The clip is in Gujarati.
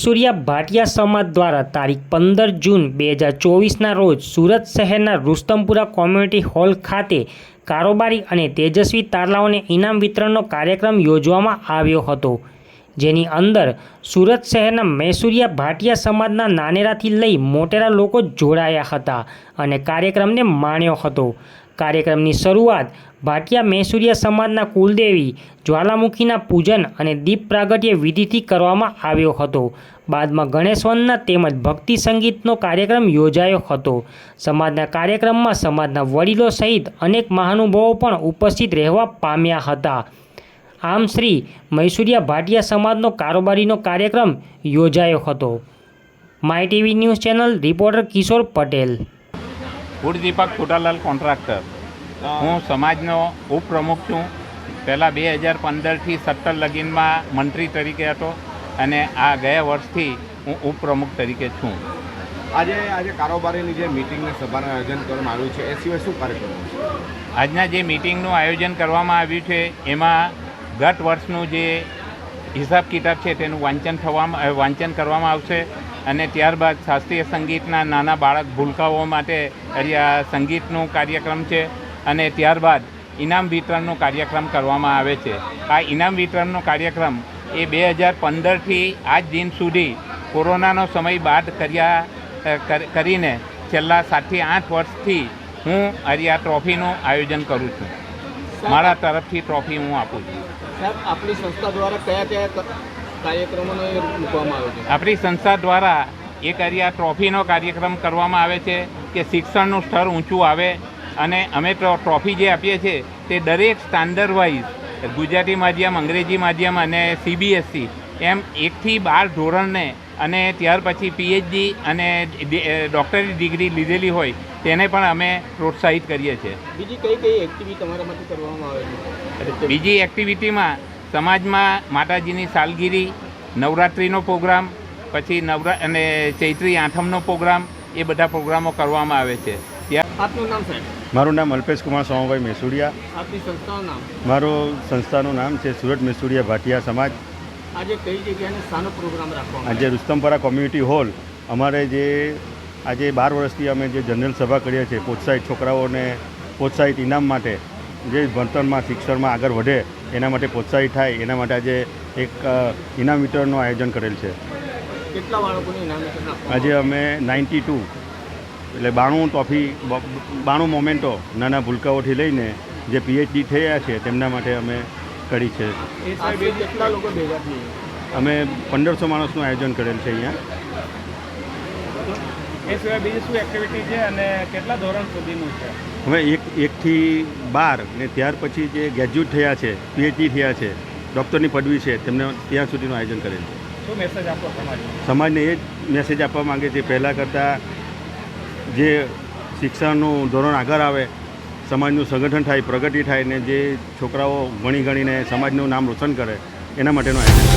મૈસુરિયા ભાટિયા સમાજ દ્વારા તારીખ 15 જૂન 2024ના રોજ સુરત શહેરના રુસ્તમપુરા કોમ્યુનિટી હોલ ખાતે કારોબારી અને તેજસ્વી તારલાઓને ઇનામ વિતરણનો કાર્યક્રમ યોજવામાં આવ્યો હતો, જેની અંદર સુરત શહેરના મૈસુરિયા ભાટિયા સમાજના નાનેરાથી લઈ મોટેરા લોકો જોડાયા હતા અને કાર્યક્રમને માણ્યો હતો। કાર્યક્રમની શરૂઆત ભાટિયા મૈસુરિયા સમાજના કુલદેવી જ્વાલામુખીના પૂજન અને દીપ પ્રાગટ્ય વિધિથી કરવામાં આવ્યો હતો। બાદમાં ગણેશ વંદના તેમજ ભક્તિ સંગીતનો કાર્યક્રમ યોજાયો હતો। સમાજના કાર્યક્રમમાં સમાજના વડીલો સહિત અનેક મહાનુભાવો પણ ઉપસ્થિત રહેવા પામ્યા હતા। આમ શ્રી મૈસુરિયા ભાટિયા સમાજનો કારોબારીનો કાર્યક્રમ યોજાયો હતો। My TV news channel reporter Kishor Patel. Gurdeepak Chhotalal Contractor. હું સમાજનો ઉપપ્રમુખ છું। પહેલાં 2015થી 17 લગીનમાં મંત્રી તરીકે હતો અને આ ગયા વર્ષથી હું ઉપપ્રમુખ તરીકે છું। આજે કારોબારીની જે મિટિંગની સભાનું આયોજન કરવામાં આવ્યું છે એ સિવાય શું કાર્યક્રમ છે? આજના જે મિટિંગનું આયોજન કરવામાં આવ્યું છે એમાં ગત વર્ષનું જે હિસાબ કિતાબ છે તેનું વાંચન કરવામાં આવશે અને ત્યારબાદ શાસ્ત્રીય સંગીતના નાના બાળક ભૂલકાઓ માટે સંગીતનું કાર્યક્રમ છે અને ત્યારબાદ ઇનામ વિતરણનો કાર્યક્રમ કરવામાં આવે છે। આ ઇનામ વિતરણનો કાર્યક્રમ એ 2015થી આજ દિન સુધી કોરોનાનો સમય બાદ કરીને છેલ્લા 7 થી 8 વર્ષથી હું આ ટ્રોફીનું આયોજન કરું છું। મારા તરફથી ટ્રોફી હું આપું છું। સાહેબ, આપણી સંસ્થા દ્વારા કયા કાર્યક્રમોને મૂકવામાં આવે છે? આપણી સંસ્થા દ્વારા એક ટ્રોફીનો કાર્યક્રમ કરવામાં આવે છે કે શિક્ષણનું સ્તર ઊંચું આવે અને અમે ટ્રોફી જે આપીએ છીએ તે દરેક સ્ટાન્ડર્ડ વાઇઝ ગુજરાતી માધ્યમ, અંગ્રેજી માધ્યમ અને CBSE એમ 1 થી 12 ધોરણને અને ત્યાર પછી PhD અને ડૉક્ટરી ડિગ્રી લીધેલી હોય તેને પણ અમે પ્રોત્સાહિત કરીએ છીએ। બીજી કઈ એક્ટિવિટી તમારામાંથી કરવામાં આવે છે? બીજી એક્ટિવિટીમાં સમાજમાં માતાજીની સાલગીરી, નવરાત્રિનો પ્રોગ્રામ, પછી અને ચૈત્રી આઠમનો પ્રોગ્રામ, એ બધા પ્રોગ્રામો કરવામાં આવે છે। આપનું નામ સાહેબ? મારું નામ અલ્પેશ કુમાર સોમાભાઈ મૈસુરિયા। આપની સંસ્થાનું નામ? મારું સંસ્થાનું નામ છે સુરત મૈસુરિયા ભાટિયા સમાજ। આજે કઈ જગ્યાએ શાનો પ્રોગ્રામ રાખવામાં? આજે રુસ્તમપુરા કોમ્યુનિટી હોલ અમારે જે આજે 12 વર્ષથી અમે જે જનરલ સભા કરીએ છીએ પ્રોત્સાહિત છોકરાઓને પ્રોત્સાહિત ઇનામ માટે, જે ભણતરમાં શિક્ષણમાં આગળ વધે એના માટે પ્રોત્સાહિત થાય એના માટે આજે એક ઇનામ વિતરણનું આયોજન કરેલ છે। કેટલા બાળકોને ઇનામ વિતરણ આપવામાં? આજે અમે 92 એટલે 92 ટ્રોફી, 92 મોમેન્ટો નાના ભૂલકાઓથી લઈને જે PhD થયા છે તેમના માટે અમે કરી છે। કેટલા લોકો ભેગા થઈએ? અમે 1500 માણસનું આયોજન કરેલ છે અહીંયા। એ સિવાય બીજી શું એક્ટિવિટી છે અને કેટલા ધોરણ સુધીનું છે? હવે 1 થી 12 ને ત્યાર પછી જે ગ્રેજ્યુએટ થયા છે, PhD થયા છે, ડૉક્ટરની પદવી છે તેમને ત્યાં સુધીનું આયોજન કરેલ છે। શું મેસેજ આપો સમાજને એ જ મેસેજ આપવા માગે છે, પહેલાં કરતાં જે શિક્ષણનું ધોરણ આગળ આવે, સમાજનું સંગઠન થાય, પ્રગતિ થાય ને જે છોકરાઓ ભણી ગણીને સમાજનું નામ રોશન કરે એના માટેનું આયોજન